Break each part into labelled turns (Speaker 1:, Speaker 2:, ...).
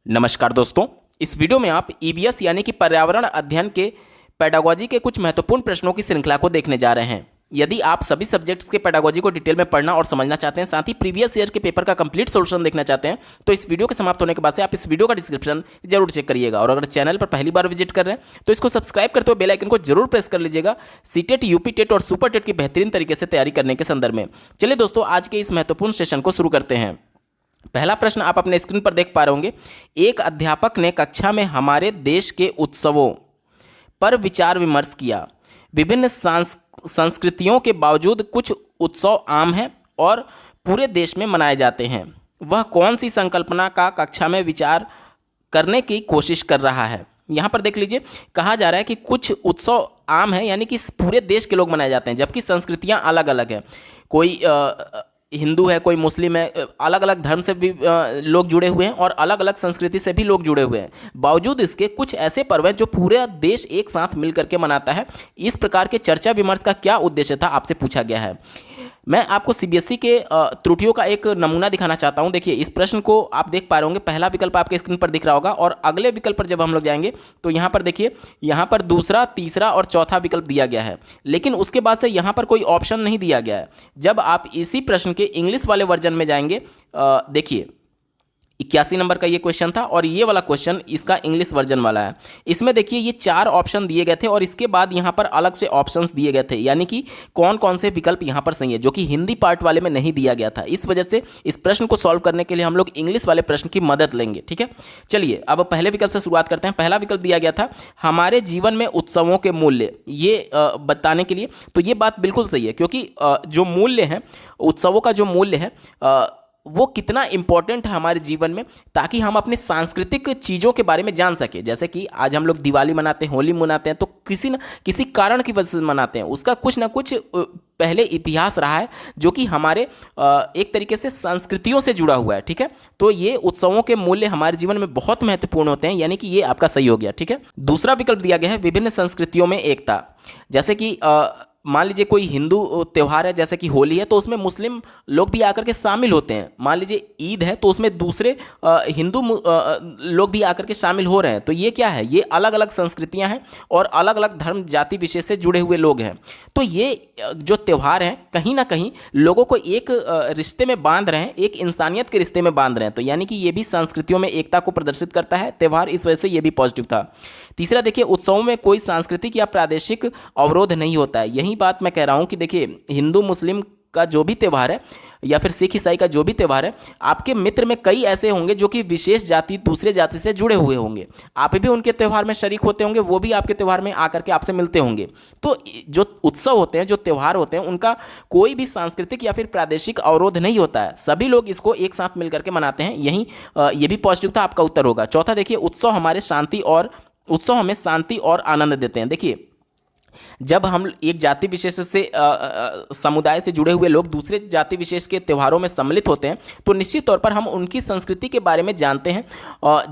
Speaker 1: नमस्कार दोस्तों, इस वीडियो में आप ईवीएस यानी कि पर्यावरण अध्ययन के पेडागोजी के कुछ महत्वपूर्ण प्रश्नों की श्रृंखला को देखने जा रहे हैं। यदि आप सभी सब्जेक्ट्स के पेडागोजी को डिटेल में पढ़ना और समझना चाहते हैं, साथ ही प्रीवियस ईयर के पेपर का कंप्लीट सॉल्यूशन देखना चाहते हैं, तो इस वीडियो के समाप्त होने के बाद से आप इस वीडियो का डिस्क्रिप्शन जरूर चेक करिएगा। और अगर चैनल पर पहली बार विजिट कर रहे हैं तो इसको सब्सक्राइब करते हुए बेल आइकन को जरूर प्रेस कर लीजिएगा, सीटेट, यूपी टेट और सुपर टेट की बेहतरीन तरीके से तैयारी करने के संदर्भ में। चलिए दोस्तों, आज के इस महत्वपूर्ण सेशन को शुरू करते हैं। पहला प्रश्न आप अपने स्क्रीन पर देख पा रहे होंगे। एक अध्यापक ने कक्षा में हमारे देश के उत्सवों पर विचार विमर्श किया। विभिन्न संस्कृतियों के बावजूद कुछ उत्सव आम हैं और पूरे देश में मनाए जाते हैं। वह कौन सी संकल्पना का कक्षा में विचार करने की कोशिश कर रहा है? यहाँ पर देख लीजिए, कहा जा रहा है कि कुछ उत्सव आम हैं, यानी कि पूरे देश के लोग मनाए जाते हैं, जबकि संस्कृतियाँ अलग अलग हैं। कोई हिंदू है, कोई मुस्लिम है, अलग अलग धर्म से भी लोग जुड़े हुए हैं और अलग अलग संस्कृति से भी लोग जुड़े हुए हैं। बावजूद इसके कुछ ऐसे पर्व हैं जो पूरा देश एक साथ मिल करके मनाता है। इस प्रकार के चर्चा विमर्श का क्या उद्देश्य था, आपसे पूछा गया है। मैं आपको सीबीएसई के त्रुटियों का एक नमूना दिखाना चाहता हूं। देखिए, इस प्रश्न को आप देख पा रहे होंगे, पहला विकल्प आपके स्क्रीन पर दिख रहा होगा और अगले विकल्प पर जब हम लोग जाएंगे तो यहाँ पर देखिए, यहाँ पर दूसरा, तीसरा और चौथा विकल्प दिया गया है, लेकिन उसके बाद से यहाँ पर कोई ऑप्शन नहीं दिया गया है। जब आप इसी प्रश्न के इंग्लिश वाले वर्जन में जाएंगे, देखिए 81 नंबर का ये क्वेश्चन था और ये वाला क्वेश्चन इसका इंग्लिश वर्जन वाला है। इसमें देखिए ये 4 ऑप्शन दिए गए थे और इसके बाद यहाँ पर अलग से ऑप्शंस दिए गए थे, यानी कि कौन कौन से विकल्प यहाँ पर सही है, जो कि हिंदी पार्ट वाले में नहीं दिया गया था। इस वजह से इस प्रश्न को सॉल्व करने के लिए हम लोग इंग्लिश वाले प्रश्न की मदद लेंगे। ठीक है, चलिए अब पहले विकल्प से शुरुआत करते हैं। पहला विकल्प दिया गया था हमारे जीवन में उत्सवों के मूल्य, ये बताने के लिए। तो ये बात बिल्कुल सही है, क्योंकि जो मूल्य है, उत्सवों का जो मूल्य है वो कितना इंपॉर्टेंट है हमारे जीवन में, ताकि हम अपने सांस्कृतिक चीज़ों के बारे में जान सकें। जैसे कि आज हम लोग दिवाली मनाते हैं, होली मनाते हैं, तो किसी न किसी कारण की वजह से मनाते हैं। उसका कुछ ना कुछ पहले इतिहास रहा है, जो कि हमारे एक तरीके से संस्कृतियों से जुड़ा हुआ है। ठीक है, तो ये उत्सवों के मूल्य हमारे जीवन में बहुत महत्वपूर्ण होते हैं, यानी कि ये आपका सही हो गया। ठीक है, दूसरा विकल्प दिया गया है विभिन्न संस्कृतियों में एकता। जैसे कि मान लीजिए कोई हिंदू त्यौहार है, जैसे कि होली है, तो उसमें मुस्लिम लोग भी आकर के शामिल होते हैं। मान लीजिए ईद है, तो उसमें दूसरे हिंदू लोग भी आकर के शामिल हो रहे हैं। तो ये क्या है, ये अलग अलग संस्कृतियां हैं और अलग अलग धर्म जाति विशेष से जुड़े हुए लोग हैं। तो ये जो त्यौहार हैं कहीं ना कहीं लोगों को एक रिश्ते में बांध रहे हैं, एक इंसानियत के रिश्ते में बांध रहे हैं। तो यानी कि ये भी संस्कृतियों में एकता को प्रदर्शित करता है त्यौहार, इस वजह से ये भी पॉजिटिव था। तीसरा देखिए, उत्सवों में कोई सांस्कृतिक या प्रादेशिक अवरोध नहीं होता है। यही बात मैं कह रहा हूं कि देखिए, हिंदू मुस्लिम का जो भी त्यौहार है या फिर सिख ईसाई का जो भी त्यौहार है, आपके मित्र में कई ऐसे होंगे जो कि विशेष जाति, दूसरे जाति से जुड़े हुए होंगे। आप भी उनके त्यौहार में शरीक होते होंगे, वो भी आपके त्यौहार में आकर के आपसे मिलते होंगे। तो जो उत्सव होते हैं, जो त्यौहार होते हैं, उनका कोई भी सांस्कृतिक या फिर प्रादेशिक अवरोध नहीं होता है। सभी लोग इसको एक साथ मिलकर के मनाते हैं। यही ये भी पॉजिटिव था, आपका उत्तर होगा। चौथा देखिए, उत्सव हमें शांति और आनंद देते हैं। देखिए, जब हम एक जाति विशेष से समुदाय से जुड़े हुए लोग दूसरे जाति विशेष के त्योहारों में सम्मिलित होते हैं, तो निश्चित तौर पर हम उनकी संस्कृति के बारे में जानते हैं,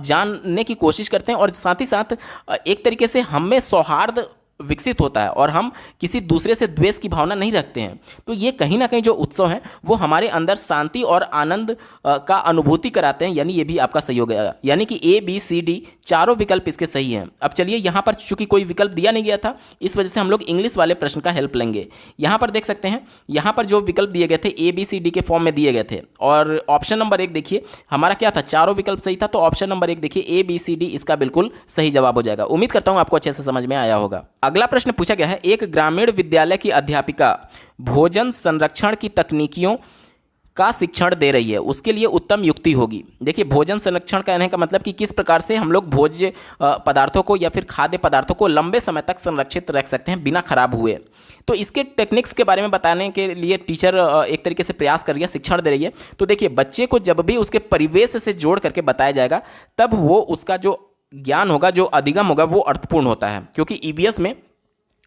Speaker 1: जानने की कोशिश करते हैं और साथ ही साथ एक तरीके से हम में सौहार्द विकसित होता है और हम किसी दूसरे से द्वेष की भावना नहीं रखते हैं। तो ये कहीं ना कहीं जो उत्सव हैं वो हमारे अंदर शांति और आनंद का अनुभूति कराते हैं। यानी ये भी आपका सही हो गया, यानी कि ए बी सी डी चारों विकल्प इसके सही हैं। अब चलिए, यहाँ पर चूंकि कोई विकल्प दिया नहीं गया था, इस वजह से हम लोग इंग्लिश वाले प्रश्न का हेल्प लेंगे। यहाँ पर देख सकते हैं, यहाँ पर जो विकल्प दिए गए थे ए बी सी डी के फॉर्म में दिए गए थे और ऑप्शन नंबर 1 देखिए हमारा क्या था, चारों विकल्प सही था। तो ऑप्शन नंबर 1 देखिए ए बी सी डी इसका बिल्कुल सही जवाब हो जाएगा। उम्मीद करता हूँ आपको अच्छे से समझ में आया होगा। अगला प्रश्न पूछा गया है, एक ग्रामीण विद्यालय की अध्यापिका भोजन संरक्षण की तकनीकियों का शिक्षण दे रही है, उसके लिए उत्तम युक्ति होगी। देखिए, भोजन संरक्षण कहने का मतलब कि किस प्रकार से हम लोग भोज्य पदार्थों को या फिर खाद्य पदार्थों को लंबे समय तक संरक्षित रख सकते हैं बिना खराब हुए। तो इसके टेक्निक्स के बारे में बताने के लिए टीचर एक तरीके से प्रयास कर रही है, शिक्षण दे रही है। तो देखिए, बच्चे को जब भी उसके परिवेश से जोड़ करके बताया जाएगा, तब वो उसका जो ज्ञान होगा, जो अधिगम होगा, वो अर्थपूर्ण होता है। क्योंकि ईवीएस में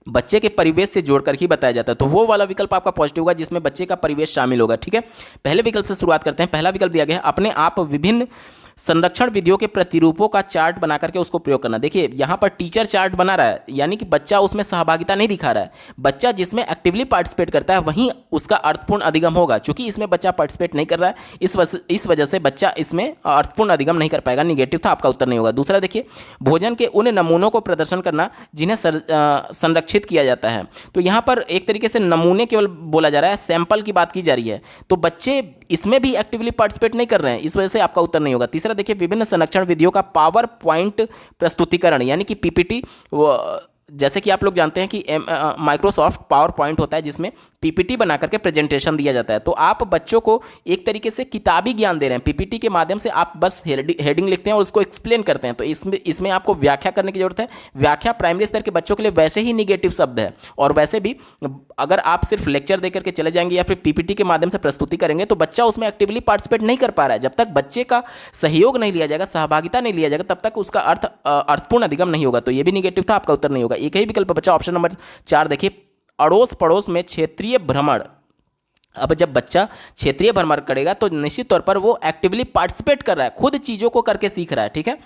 Speaker 1: बच्चे के परिवेश से जोड़कर ही बताया जाता है। तो वो वाला विकल्प आपका पॉजिटिव होगा जिसमें बच्चे का परिवेश शामिल होगा। ठीक है, पहले विकल्प से शुरुआत करते हैं। पहला विकल्प दिया गया है, अपने आप विभिन्न संरक्षण विधियों के प्रतिरूपों का चार्ट बना करके उसको प्रयोग करना। देखिए यहाँ पर टीचर चार्ट बना रहा है, यानी कि बच्चा उसमें सहभागिता नहीं दिखा रहा है। बच्चा जिसमें एक्टिवली पार्टिसिपेट करता है वहीं उसका अर्थपूर्ण अधिगम होगा। चूंकि इसमें बच्चा पार्टिसिपेट नहीं कर रहा है, इस वजह से बच्चा इसमें अर्थपूर्ण अधिगम नहीं कर पाएगा। निगेटिव था, आपका उत्तर नहीं होगा। दूसरा देखिए, भोजन के उन नमूनों को प्रदर्शन करना जिन्हें संरक्षित किया जाता है। तो यहाँ पर एक तरीके से नमूने केवल बोला जा रहा है, सैंपल की बात की जा रही है, तो बच्चे इसमें भी एक्टिवली पार्टिसिपेट नहीं कर रहे हैं, इस वजह से आपका उत्तर नहीं होगा। तीसरा देखिए, विभिन्न संरक्षण विधियों का पावर पॉइंट प्रस्तुतिकरण यानी कि पीपीटी, जैसे कि आप लोग जानते हैं कि माइक्रोसॉफ्ट पावर पॉइंट होता है जिसमें पीपीटी बना करके प्रेजेंटेशन दिया जाता है। तो आप बच्चों को एक तरीके से किताबी ज्ञान दे रहे हैं, पीपीटी के माध्यम से आप बस हेडिंग लिखते हैं और उसको एक्सप्लेन करते हैं। तो इसमें आपको व्याख्या करने की जरूरत है। व्याख्या प्राइमरी स्तर के बच्चों के लिए वैसे ही निगेटिव शब्द है, और वैसे भी अगर आप सिर्फ लेक्चर दे करके चले जाएंगे या फिर पीपीटी के माध्यम से प्रस्तुति करेंगे तो बच्चा उसमें एक्टिवली पार्टिसिपेट नहीं कर पा रहा है। जब तक बच्चे का सहयोग नहीं लिया जाएगा, सहभागिता नहीं लिया जाएगा, तब तक उसका अर्थपूर्ण अधिगम नहीं होगा। तो ये भी निगेटिव था, आपका उत्तर नहीं होगा। एक ही विकल्प बचा ऑप्शन नंबर 4। देखिए, अड़ोस पड़ोस में क्षेत्रीय भ्रमण। अब जब बच्चा क्षेत्रीय भ्रमण करेगा तो निश्चित तौर पर वो एक्टिवली पार्टिसिपेट कर रहा है, खुद चीज़ों को करके सीख रहा है, ठीक है,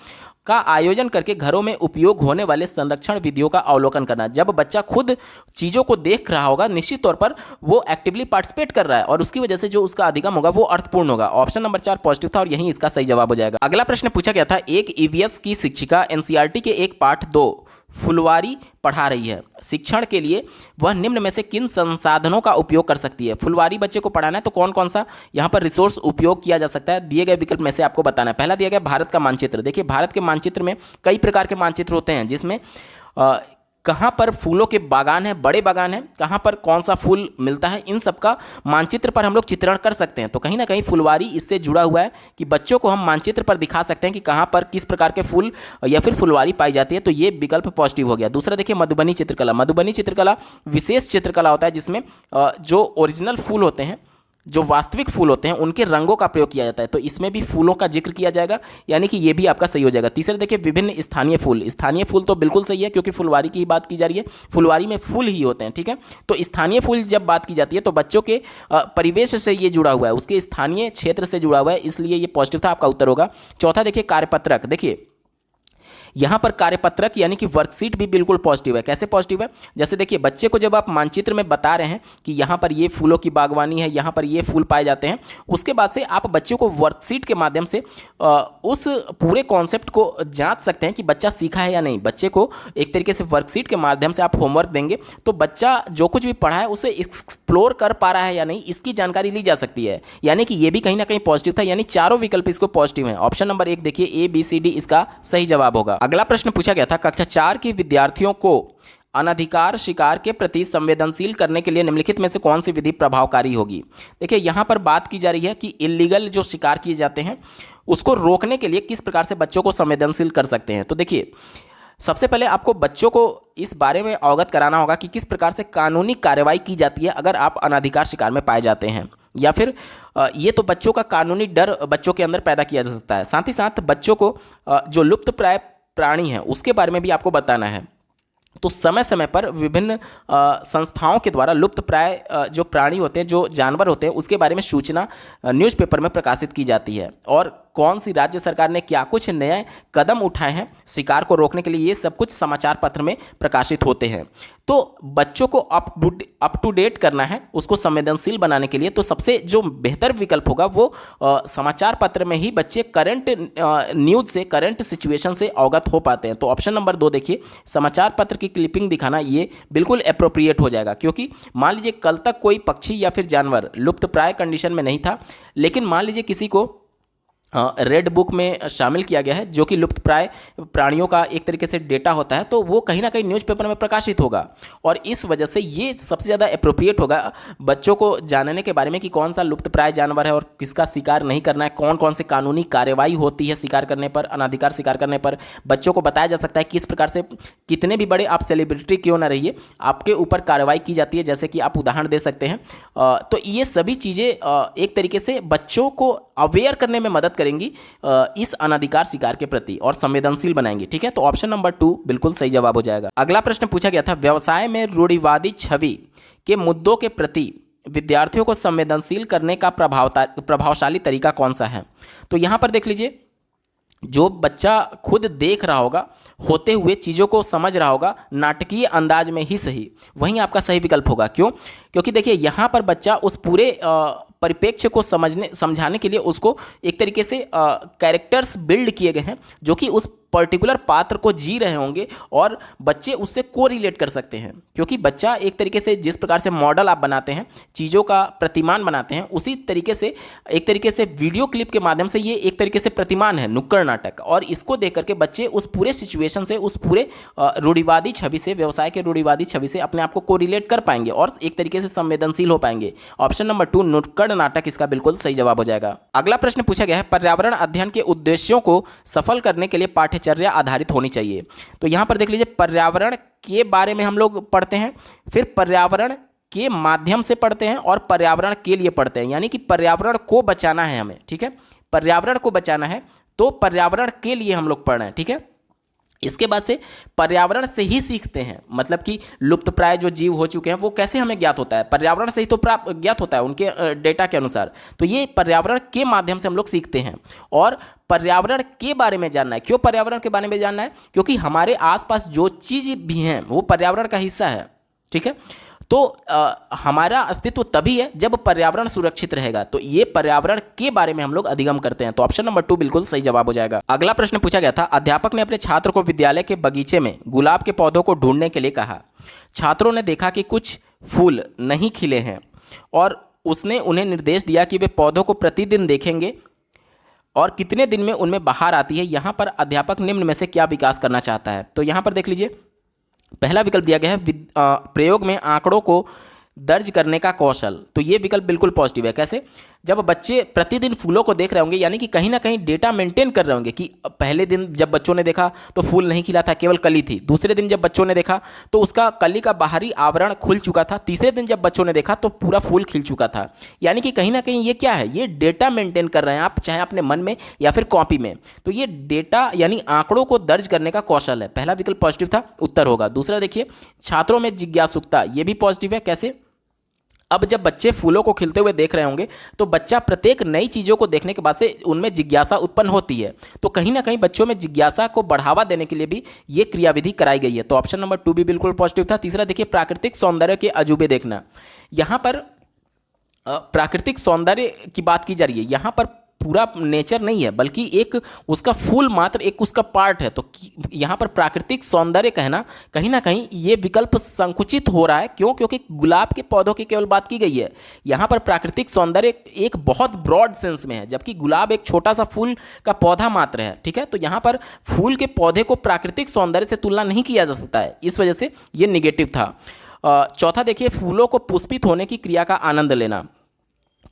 Speaker 1: का आयोजन करके घरों में उपयोग होने वाले संरक्षण विधियों का अवलोकन करना। जब बच्चा खुद चीज़ों को देख रहा होगा, निश्चित तौर पर वो एक्टिवली पार्टिसिपेट कर रहा है और उसकी वजह से जो उसका अधिगम होगा वो अर्थपूर्ण होगा। ऑप्शन नंबर 4 पॉजिटिव था और यही इसका सही जवाब हो जाएगा। अगला प्रश्न पूछा गया था, एक ईवीएस की शिक्षिका एनसीईआरटी के एक पाठ 2 फुलवारी पढ़ा रही है। शिक्षण के लिए वह निम्न में से किन संसाधनों का उपयोग कर सकती है? फुलवारी बच्चे को पढ़ाना है तो कौन कौन सा यहाँ पर रिसोर्स उपयोग किया जा सकता है? दिए गए विकल्प में से आपको बताना है। पहला दिया गया भारत का मानचित्र। देखिए, भारत के मानचित्र में कई प्रकार के मानचित्र होते हैं, जिसमें कहाँ पर फूलों के बागान है, बड़े बागान है, कहाँ पर कौन सा फूल मिलता है, इन सब का मानचित्र पर हम लोग चित्रण कर सकते हैं। तो कहीं ना कहीं फुलवारी इससे जुड़ा हुआ है कि बच्चों को हम मानचित्र पर दिखा सकते हैं कि कहाँ पर किस प्रकार के फूल या फिर फुलवारी पाई जाती है। तो ये विकल्प पॉजिटिव हो गया। दूसरा देखिए, मधुबनी चित्रकला। मधुबनी चित्रकला विशेष चित्रकला होता है जिसमें जो ओरिजिनल फूल होते हैं, जो वास्तविक फूल होते हैं, उनके रंगों का प्रयोग किया जाता है। तो इसमें भी फूलों का जिक्र किया जाएगा, यानी कि ये भी आपका सही हो जाएगा। तीसरा देखिए, विभिन्न स्थानीय फूल। स्थानीय फूल तो बिल्कुल सही है क्योंकि फुलवारी की ही बात की जा रही है, फुलवारी में फूल ही होते हैं, ठीक है। तो स्थानीय फूल जब बात की जाती है तो बच्चों के परिवेश से ये जुड़ा हुआ है, उसके स्थानीय क्षेत्र से जुड़ा हुआ है, इसलिए ये पॉजिटिव था, आपका उत्तर होगा। चौथा देखिए, कार्यपत्रक। देखिए, यहाँ पर कार्यपत्रक यानी कि वर्कशीट भी बिल्कुल पॉजिटिव है। कैसे पॉजिटिव है? जैसे देखिए, बच्चे को जब आप मानचित्र में बता रहे हैं कि यहाँ पर ये फूलों की बागवानी है, यहाँ पर ये फूल पाए जाते हैं, उसके बाद से आप बच्चे को वर्कशीट के माध्यम से उस पूरे कॉन्सेप्ट को जांच सकते हैं कि बच्चा सीखा है या नहीं। बच्चे को एक तरीके से वर्कशीट के माध्यम से आप होमवर्क देंगे तो बच्चा जो कुछ भी पढ़ा है उसे एक्सप्लोर कर पा रहा है या नहीं, इसकी जानकारी ली जा सकती है। यानी कि ये भी कहीं ना कहीं पॉजिटिव था, यानी चारों विकल्प इसको पॉजिटिव हैं। ऑप्शन नंबर 1 देखिए, ABCD इसका सही जवाब होगा। अगला प्रश्न पूछा गया था, कक्षा 4 के विद्यार्थियों को अनधिकार शिकार के प्रति संवेदनशील करने के लिए निम्नलिखित में से कौन सी विधि प्रभावकारी होगी? देखिए, यहाँ पर बात की जा रही है कि इलीगल जो शिकार किए जाते हैं उसको रोकने के लिए किस प्रकार से बच्चों को संवेदनशील कर सकते हैं। तो देखिए, सबसे पहले आपको बच्चों को इस बारे में अवगत कराना होगा कि किस प्रकार से कानूनी कार्रवाई की जाती है अगर आप अनधिकार शिकार में पाए जाते हैं, या फिर ये तो बच्चों का कानूनी डर बच्चों के अंदर पैदा किया जा सकता है। साथ ही साथ बच्चों को जो लुप्त प्राय प्राणी है उसके बारे में भी आपको बताना है। तो समय समय पर विभिन्न संस्थाओं के द्वारा लुप्त प्राय जो प्राणी होते हैं, जो जानवर होते हैं, उसके बारे में सूचना न्यूज़पेपर में प्रकाशित की जाती है। और कौन सी राज्य सरकार ने क्या कुछ नए कदम उठाए हैं शिकार को रोकने के लिए, ये सब कुछ समाचार पत्र में प्रकाशित होते हैं। तो बच्चों को अप टू डेट करना है, उसको संवेदनशील बनाने के लिए तो सबसे जो बेहतर विकल्प होगा वो समाचार पत्र में ही बच्चे करंट न्यूज़ से, करंट सिचुएशन से अवगत हो पाते हैं। तो ऑप्शन नंबर 2 देखिए, समाचार पत्र की क्लिपिंग दिखाना, ये बिल्कुल अप्रोप्रिएट हो जाएगा। क्योंकि मान लीजिए कल तक कोई पक्षी या फिर जानवर लुप्त प्राय कंडीशन में नहीं था, लेकिन मान लीजिए किसी को रेड बुक में शामिल किया गया है, जो कि लुप्त प्राय प्राणियों का एक तरीके से डेटा होता है, तो वो कहीं ना कहीं न्यूज़पेपर में प्रकाशित होगा। और इस वजह से ये सबसे ज़्यादा अप्रोप्रिएट होगा बच्चों को जानने के बारे में कि कौन सा लुप्त प्राय जानवर है और किसका शिकार नहीं करना है, कौन कौन से कानूनी कार्रवाई होती है शिकार करने पर, अनाधिकार शिकार करने पर। बच्चों को बताया जा सकता है किस प्रकार से, कितने भी बड़े आप सेलिब्रिटी क्यों ना रहिए, आपके ऊपर कार्रवाई की जाती है, जैसे कि आप उदाहरण दे सकते हैं। तो ये सभी चीज़ें एक तरीके से बच्चों को अवेयर करने में मदद करेंगी इस अनाधिकार शिकार के प्रति और संवेदनशील बनाएंगे, ठीक है। तो ऑप्शन नंबर 2 बिल्कुल सही जवाब हो जाएगा। अगला प्रश्न पूछा गया था, व्यवसाय में रूढ़िवादी छवि के मुद्दों के प्रति विद्यार्थियों को संवेदनशील करने का प्रभावशाली तरीका कौन सा है? तो यहां पर देख लीजिए, जो बच्चा खुद देख रहा होगा, होते हुए चीज़ों को समझ रहा होगा, नाटकीय अंदाज में ही सही, वहीं आपका सही विकल्प होगा। क्यों? क्योंकि देखिए यहाँ पर बच्चा उस पूरे परिप्रेक्ष्य को समझाने के लिए उसको एक तरीके से कैरेक्टर्स बिल्ड किए गए हैं जो कि उस पर्टिकुलर पात्र को जी रहे होंगे और बच्चे उससे को रिलेट कर सकते हैं। क्योंकि बच्चा एक तरीके से जिस प्रकार से मॉडल आप बनाते हैं, चीज़ों का प्रतिमान बनाते हैं, उसी तरीके से एक तरीके से वीडियो क्लिप के माध्यम से ये एक तरीके से प्रतिमान है, नुक्कड़ नाटक। और इसको देख करके बच्चे उस पूरे सिचुएशन से, उस पूरे रूढ़िवादी छवि से, व्यवसाय के रूढ़िवादी छवि से अपने आप को कोरिलेट कर पाएंगे और एक तरीके से संवेदनशील हो पाएंगे। ऑप्शन नंबर 2 नुक्कड़ नाटक इसका बिल्कुल सही जवाब हो जाएगा। अगला प्रश्न पूछा गया है, पर्यावरण अध्ययन के उद्देश्यों को सफल करने के लिए पाठ्यचर्या आधारित होनी चाहिए। तो यहां पर देख लीजिए, पर्यावरण के बारे में हम लोग पढ़ते हैं, फिर पर्यावरण के माध्यम से पढ़ते हैं और पर्यावरण के लिए पढ़ते हैं। यानी कि पर्यावरण को बचाना है हमें, ठीक है, पर्यावरण को बचाना है तो पर्यावरण के लिए हम लोग पढ़ रहे हैं, ठीक है। इसके बाद से पर्यावरण से ही सीखते हैं, मतलब कि लुप्तप्राय जो जीव हो चुके हैं वो कैसे हमें ज्ञात होता है, पर्यावरण से ही तो प्राप्त ज्ञात होता है उनके डेटा के अनुसार। तो ये पर्यावरण के माध्यम से हम लोग सीखते हैं और पर्यावरण के बारे में जानना है। क्यों पर्यावरण के बारे में जानना है? क्योंकि हमारे आसपास जो चीज़ भी हैं वो पर्यावरण का हिस्सा है, ठीक है। तो हमारा अस्तित्व तभी है जब पर्यावरण सुरक्षित रहेगा। तो ये पर्यावरण के बारे में हम लोग अधिगम करते हैं। तो ऑप्शन नंबर 2 बिल्कुल सही जवाब हो जाएगा। अगला प्रश्न पूछा गया था, अध्यापक ने अपने छात्र को विद्यालय के बगीचे में गुलाब के पौधों को ढूंढने के लिए कहा। छात्रों ने देखा कि कुछ फूल नहीं खिले हैं और उसने उन्हें निर्देश दिया कि वे पौधों को प्रतिदिन देखेंगे और कितने दिन में उनमें बहार आती है। यहाँ पर अध्यापक निम्न में से क्या विकास करना चाहता है? तो यहाँ पर देख लीजिए, पहला विकल्प दिया गया है प्रयोग में आंकड़ों को दर्ज करने का कौशल। तो ये विकल्प बिल्कुल पॉजिटिव है। कैसे? जब बच्चे प्रतिदिन फूलों को देख रहे होंगे, यानी कि कहीं ना कहीं डेटा मेंटेन कर रहे होंगे कि पहले दिन जब बच्चों ने देखा तो फूल नहीं खिला था, केवल कली थी। दूसरे दिन जब बच्चों ने देखा तो उसका कली का बाहरी आवरण खुल चुका था। तीसरे दिन जब बच्चों ने देखा तो पूरा फूल खिल चुका था। यानी कि कहीं ना कहीं ये क्या है, ये डेटा मेंटेन कर रहे हैं आप, चाहे अपने मन में या फिर कॉपी में। तो ये डेटा यानी आंकड़ों को दर्ज करने का कौशल है। पहला विकल्प पॉजिटिव था, उत्तर होगा। दूसरा देखिए, छात्रों में जिज्ञासुकता, ये भी पॉजिटिव है। कैसे? अब जब बच्चे फूलों को खिलते हुए देख रहे होंगे तो बच्चा प्रत्येक नई चीज़ों को देखने के बाद से उनमें जिज्ञासा उत्पन्न होती है। तो कहीं ना कहीं बच्चों में जिज्ञासा को बढ़ावा देने के लिए भी ये क्रियाविधि कराई गई है। तो ऑप्शन नंबर 2 भी बिल्कुल पॉजिटिव था। तीसरा देखिए, प्राकृतिक सौंदर्य के अजूबे देखना। यहाँ पर प्राकृतिक सौंदर्य की बात की जा रही है। यहाँ पर पूरा नेचर नहीं है बल्कि एक उसका फूल मात्र एक उसका पार्ट है। तो यहाँ पर प्राकृतिक सौंदर्य कहना कहीं ना कहीं ये विकल्प संकुचित हो रहा है। क्यों? क्योंकि गुलाब के पौधों की केवल बात की गई है। यहाँ पर प्राकृतिक सौंदर्य एक बहुत ब्रॉड सेंस में है, जबकि गुलाब एक छोटा सा फूल का पौधा मात्र है, ठीक है। तो यहाँ पर फूल के पौधे को प्राकृतिक सौंदर्य से तुलना नहीं किया जा सकता है, इस वजह से ये निगेटिव था। चौथा देखिए, फूलों को पुष्पित होने की क्रिया का आनंद लेना।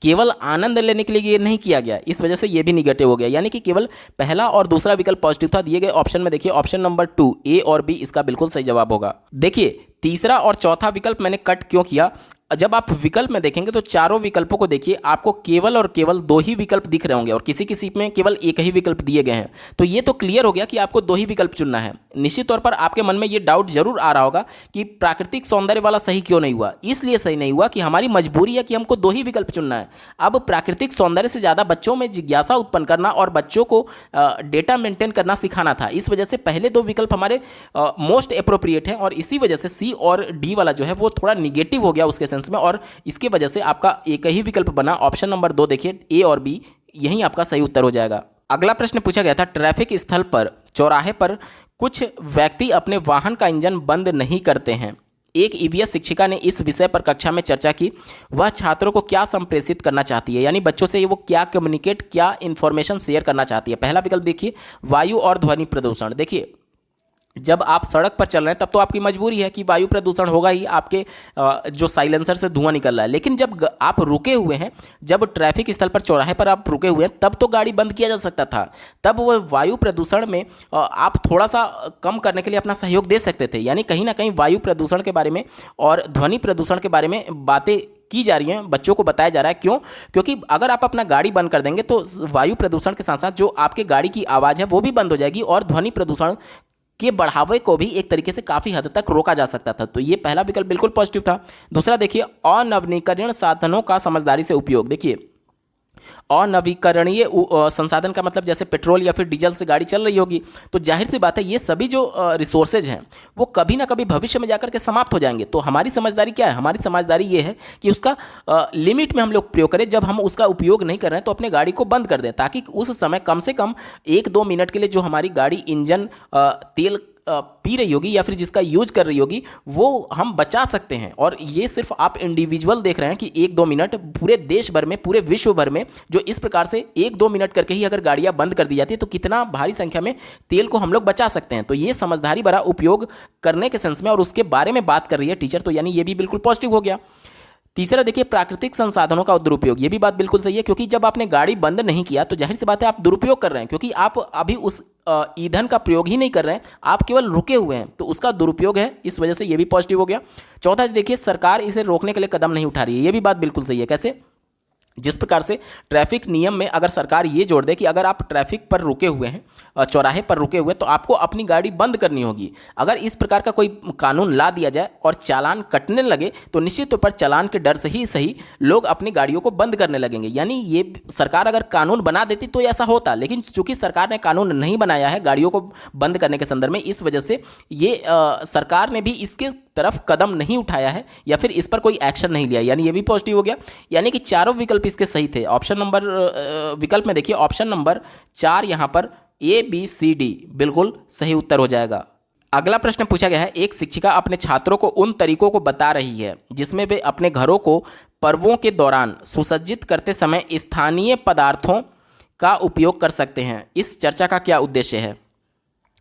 Speaker 1: केवल आनंद लेने के लिए ये नहीं किया गया, इस वजह से ये भी निगेटिव हो गया। यानी कि केवल पहला और दूसरा विकल्प पॉजिटिव था। दिए गए ऑप्शन में देखिए, ऑप्शन नंबर 2 ए और बी इसका बिल्कुल सही जवाब होगा। देखिए, तीसरा और चौथा विकल्प मैंने कट क्यों किया? जब आप विकल्प में देखेंगे तो चारों विकल्पों को देखिए, आपको केवल और केवल 2 ही विकल्प दिख रहे होंगे और किसी किसी में केवल एक ही विकल्प दिए गए हैं। तो ये तो क्लियर हो गया कि आपको 2 ही विकल्प चुनना है। निश्चित तौर पर आपके मन में ये डाउट जरूर आ रहा होगा कि प्राकृतिक सौंदर्य वाला सही क्यों नहीं हुआ। इसलिए सही नहीं हुआ कि हमारी मजबूरी है कि हमको 2 ही विकल्प चुनना है। अब प्राकृतिक सौंदर्य से ज़्यादा बच्चों में जिज्ञासा उत्पन्न करना और बच्चों को डेटा मेंटेन करना सिखाना था। इस वजह से पहले 2 विकल्प हमारे मोस्ट अप्रोप्रिएट हैं और इसी वजह से सी और डी वाला जो है वो थोड़ा निगेटिव हो गया उसके सेंस में, और इसकी वजह से आपका एक ही विकल्प बना। ऑप्शन नंबर 2 देखिए, ए और बी, यही आपका सही उत्तर हो जाएगा। अगला प्रश्न पूछा गया था, ट्रैफिक स्थल पर चौराहे पर कुछ व्यक्ति अपने वाहन का इंजन बंद नहीं करते हैं। एक ईवीएस शिक्षिका ने इस विषय पर कक्षा में चर्चा की। वह छात्रों को क्या संप्रेषित करना चाहती है, यानी बच्चों से वो क्या कम्युनिकेट, क्या इंफॉर्मेशन शेयर करना चाहती है। पहला विकल्प देखिए, वायु और ध्वनि प्रदूषण। देखिए, जब आप सड़क पर चल रहे हैं तब तो आपकी मजबूरी है कि वायु प्रदूषण होगा ही, आपके जो साइलेंसर से धुआं निकल रहा है। लेकिन जब आप रुके हुए हैं, जब ट्रैफिक स्थल पर चौराहे पर आप रुके हुए हैं, तब तो गाड़ी बंद किया जा सकता था। तब वो वायु प्रदूषण में आप थोड़ा सा कम करने के लिए अपना सहयोग दे सकते थे। यानी कहीं ना कहीं वायु प्रदूषण के बारे में और ध्वनि प्रदूषण के बारे में बातें की जा रही हैं, बच्चों को बताया जा रहा है। क्यों? क्योंकि अगर आप अपना गाड़ी बंद कर देंगे तो वायु प्रदूषण के साथ साथ जो आपके गाड़ी की आवाज़ है वो भी बंद हो जाएगी और ध्वनि प्रदूषण के बढ़ावे को भी एक तरीके से काफ़ी हद तक रोका जा सकता था। तो ये पहला विकल्प बिल्कुल पॉजिटिव था। दूसरा देखिए, अनवीनीकरण साधनों का समझदारी से उपयोग। देखिए, अनवीकरणीय संसाधन का मतलब जैसे पेट्रोल या फिर डीजल से गाड़ी चल रही होगी, तो जाहिर सी बात है ये सभी जो रिसोर्सेज हैं वो कभी ना कभी भविष्य में जाकर के समाप्त हो जाएंगे। तो हमारी समझदारी क्या है? हमारी समझदारी ये है कि उसका लिमिट में हम लोग प्रयोग करें। जब हम उसका उपयोग नहीं कर रहे हैं तो अपने गाड़ी को बंद कर दें, ताकि उस समय कम से कम 1-2 मिनट के लिए जो हमारी गाड़ी इंजन तेल पी रही होगी या फिर जिसका यूज कर रही होगी वो हम बचा सकते हैं। और ये सिर्फ आप इंडिविजुअल देख रहे हैं कि 1-2 मिनट, पूरे देश भर में, पूरे विश्व भर में जो इस प्रकार से 1-2 मिनट करके ही अगर गाड़ियां बंद कर दी जाती है तो कितना भारी संख्या में तेल को हम लोग बचा सकते हैं। तो ये समझदारी भरा उपयोग करने के सेंस में और उसके बारे में बात कर रही है टीचर, तो यानी ये भी बिल्कुल पॉजिटिव हो गया। तीसरा देखिए, प्राकृतिक संसाधनों का दुरुपयोग। ये भी बात बिल्कुल सही है, क्योंकि जब आपने गाड़ी बंद नहीं किया तो जाहिर सी बात है आप दुरुपयोग कर रहे हैं, क्योंकि आप अभी उस ईंधन का प्रयोग ही नहीं कर रहे हैं, आप केवल रुके हुए हैं, तो उसका दुरुपयोग है। इस वजह से ये भी पॉजिटिव हो गया। चौथा देखिए, सरकार इसे रोकने के लिए कदम नहीं उठा रही है। ये भी बात बिल्कुल सही है। कैसे? जिस प्रकार से ट्रैफिक नियम में अगर सरकार ये जोड़ दे कि अगर आप ट्रैफिक पर रुके हुए हैं, चौराहे पर रुके हुए, तो आपको अपनी गाड़ी बंद करनी होगी। अगर इस प्रकार का कोई कानून ला दिया जाए और चालान कटने लगे तो निश्चित तौर पर चालान के डर से ही सही लोग अपनी गाड़ियों को बंद करने लगेंगे। यानी ये सरकार अगर कानून बना देती तो ऐसा होता, लेकिन चूंकि सरकार ने कानून नहीं बनाया है गाड़ियों को बंद करने के संदर्भ में, इस वजह से ये सरकार ने भी इसके तरफ कदम नहीं उठाया है या फिर इस पर कोई एक्शन नहीं लिया, यानी ये भी पॉजिटिव हो गया। यानी कि चारों विकल्प इसके सही थे। ऑप्शन नंबर विकल्प में देखिए ऑप्शन नंबर 4 यहाँ पर ABCD बिल्कुल सही उत्तर हो जाएगा। अगला प्रश्न पूछा गया है, एक शिक्षिका अपने छात्रों को उन तरीकों को बता रही है जिसमें वे अपने घरों को पर्वों के दौरान सुसज्जित करते समय स्थानीय पदार्थों का उपयोग कर सकते हैं। इस चर्चा का क्या उद्देश्य है?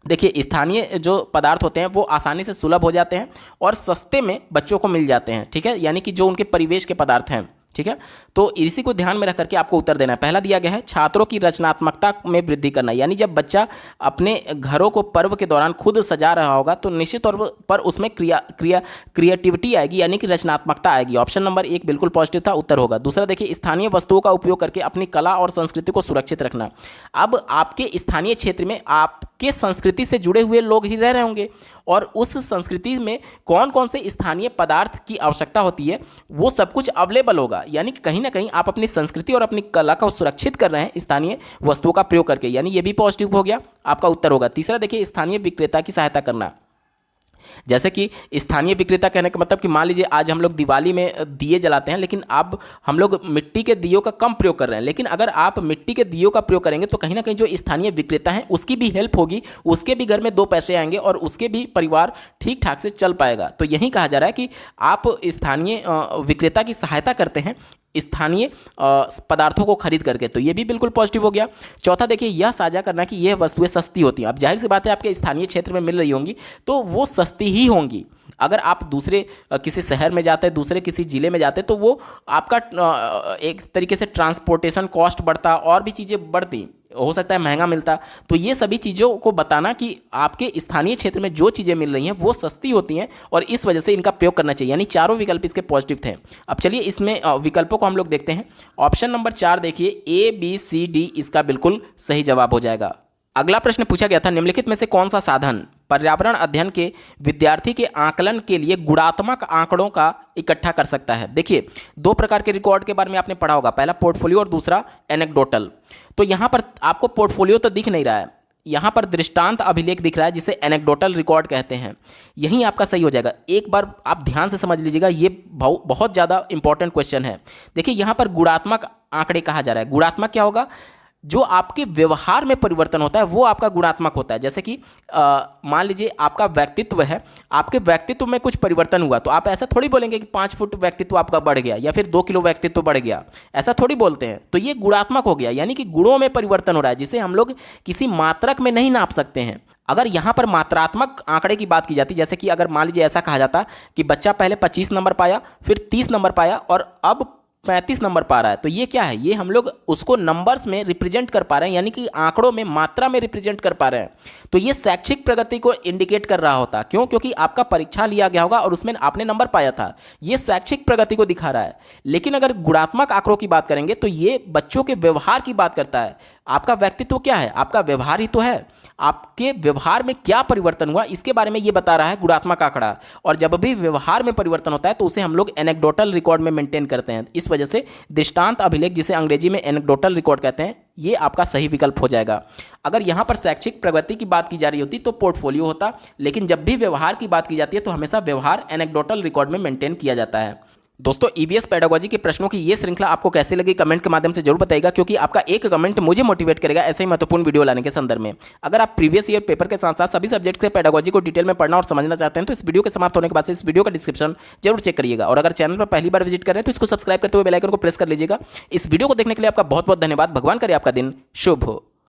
Speaker 1: देखिए, स्थानीय जो पदार्थ होते हैं वो आसानी से सुलभ हो जाते हैं और सस्ते में बच्चों को मिल जाते हैं। ठीक है, यानी कि जो उनके परिवेश के पदार्थ हैं। ठीक है, तो इसी को ध्यान में रख करके आपको उत्तर देना है। पहला दिया गया है छात्रों की रचनात्मकता में वृद्धि करना, यानी जब बच्चा अपने घरों को पर्व के दौरान खुद सजा रहा होगा तो निश्चित तौर पर उसमें क्रिएटिविटी आएगी, यानी कि रचनात्मकता आएगी। ऑप्शन नंबर 1 बिल्कुल पॉजिटिव था, उत्तर होगा। दूसरा देखिए, स्थानीय वस्तुओं का उपयोग करके अपनी कला और संस्कृति को सुरक्षित रखना। अब आपके स्थानीय क्षेत्र में आपके संस्कृति से जुड़े हुए लोग ही रह रहे होंगे और उस संस्कृति में कौन कौन से स्थानीय पदार्थ की आवश्यकता होती है वो सब कुछ अवेलेबल होगा। यानी कि कहीं ना कहीं आप अपनी संस्कृति और अपनी कला को सुरक्षित कर रहे हैं स्थानीय वस्तुओं का प्रयोग करके, यानी ये भी पॉजिटिव हो गया, आपका उत्तर होगा। तीसरा देखिए, स्थानीय विक्रेता की सहायता करना। जैसे कि स्थानीय विक्रेता कहने का मतलब कि मान लीजिए आज हम लोग दिवाली में दिए जलाते हैं, लेकिन अब हम लोग मिट्टी के दियों का कम प्रयोग कर रहे हैं, लेकिन अगर आप मिट्टी के दियों का प्रयोग करेंगे तो कहीं ना कहीं जो स्थानीय विक्रेता हैं उसकी भी हेल्प होगी, उसके भी घर में 2 पैसे आएंगे और उसके भी परिवार ठीक ठाक से चल पाएगा। तो यही कहा जा रहा है कि आप स्थानीय विक्रेता की सहायता करते हैं स्थानीय पदार्थों को खरीद करके, तो ये भी बिल्कुल पॉजिटिव हो गया। चौथा देखिए, यह साझा करना कि यह वस्तुएं सस्ती होती हैं। अब जाहिर सी बात है आपके स्थानीय क्षेत्र में मिल रही होंगी तो वो सस्ती ही होंगी। अगर आप दूसरे किसी शहर में जाते, दूसरे किसी ज़िले में जाते तो वो आपका एक तरीके से ट्रांसपोर्टेशन कॉस्ट बढ़ता और भी चीज़ें बढ़ती, हो सकता है महंगा मिलता। तो ये सभी चीज़ों को बताना कि आपके स्थानीय क्षेत्र में जो चीज़ें मिल रही हैं वो सस्ती होती हैं और इस वजह से इनका प्रयोग करना चाहिए, यानी चारों विकल्प इसके पॉजिटिव थे। अब चलिए इसमें विकल्पों को हम लोग देखते हैं। ऑप्शन नंबर 4 देखिए, ABCD इसका बिल्कुल सही जवाब हो जाएगा। अगला प्रश्न पूछा गया था, निम्नलिखित में से कौन सा साधन पर्यावरण अध्ययन के विद्यार्थी के आकलन के लिए गुणात्मक आंकड़ों का इकट्ठा कर सकता है? देखिए, 2 प्रकार के रिकॉर्ड के बारे में आपने पढ़ा होगा, पहला पोर्टफोलियो और दूसरा एनेक्डोटल। तो यहाँ पर आपको पोर्टफोलियो तो दिख नहीं रहा है, यहाँ पर दृष्टांत अभिलेख दिख रहा है जिसे एनेक्डोटल रिकॉर्ड कहते हैं। यही आपका सही हो जाएगा। एक बार आप ध्यान से समझ लीजिएगा, ये बहुत ज़्यादा इंपॉर्टेंट क्वेश्चन है। देखिए, यहाँ पर गुणात्मक आंकड़े कहा जा रहा है। गुणात्मक क्या होगा? जो आपके व्यवहार में परिवर्तन होता है वो आपका गुणात्मक होता है। जैसे कि मान लीजिए आपका व्यक्तित्व है, आपके व्यक्तित्व में कुछ परिवर्तन हुआ तो आप ऐसा थोड़ी बोलेंगे कि 5 फुट व्यक्तित्व आपका बढ़ गया या फिर 2 किलो व्यक्तित्व बढ़ गया, ऐसा थोड़ी बोलते हैं। तो ये गुणात्मक हो गया, यानी कि गुणों में परिवर्तन हो रहा है जिसे हम लोग किसी मात्रक में नहीं नाप सकते हैं। अगर यहाँ पर मात्रात्मक आंकड़े की बात की जाती, जैसे कि अगर मान लीजिए ऐसा कहा जाता कि बच्चा पहले 25 नंबर पाया, फिर 30 नंबर पाया और अब 35 नंबर पा रहा है, तो ये क्या है? ये हम लोग उसको नंबर्स में रिप्रेजेंट कर पा रहे हैं, यानी कि आंकड़ों में, मात्रा में रिप्रेजेंट कर पा रहे हैं। तो ये शैक्षिक प्रगति को इंडिकेट कर रहा होता। क्यों? क्योंकि आपका परीक्षा लिया गया होगा और उसमें आपने नंबर पाया था, ये शैक्षिक प्रगति को दिखा रहा है। लेकिन अगर गुणात्मक आंकड़ों की बात करेंगे तो ये बच्चों के व्यवहार की बात करता है। आपका व्यक्तित्व क्या है, आपका व्यवहार ही तो है। आपके व्यवहार में क्या परिवर्तन हुआ इसके बारे में ये बता रहा है गुणात्मक आंकड़ा। और जब भी व्यवहार में परिवर्तन होता है तो उसे हम लोग एनेक्डोटल रिकॉर्ड में मेंटेन करते हैं। इस वजह से दृष्टांत अभिलेख, जिसे अंग्रेजी में एनेक्डोटल रिकॉर्ड कहते हैं, ये आपका सही विकल्प हो जाएगा। अगर यहाँ पर शैक्षिक प्रगति की बात की जा रही होती तो पोर्टफोलियो होता, लेकिन जब भी व्यवहार की बात की जाती है तो हमेशा व्यवहार एनेक्डोटल रिकॉर्ड में मेंटेन किया जाता है। दोस्तों, ईवीएस पेडागोजी के प्रश्नों की ये श्रृंखला आपको कैसे लगी कमेंट के माध्यम से जरूर बताइएगा, क्योंकि आपका एक कमेंट मुझे मोटिवेट करेगा ऐसे ही महत्वपूर्ण वीडियो लाने के संदर्भ में। अगर आप प्रीवियस ईयर पेपर के साथ साथ सभी सब्जेक्ट के पेडागोजी को डिटेल में पढ़ना और समझना चाहते हैं तो इस वीडियो के समाप्त होने के बाद से इस वीडियो का डिस्क्रिप्शन जरूर चेक करिएगा। और अगर चैनल पर पहली बार विजिट करें तो इसको सब्सक्राइब करते हुए बेल आइकन को प्रेस कर लीजिएगा। इस वीडियो को देखने के लिए आपका बहुत बहुत धन्यवाद। भगवान करे आपका दिन शुभ हो।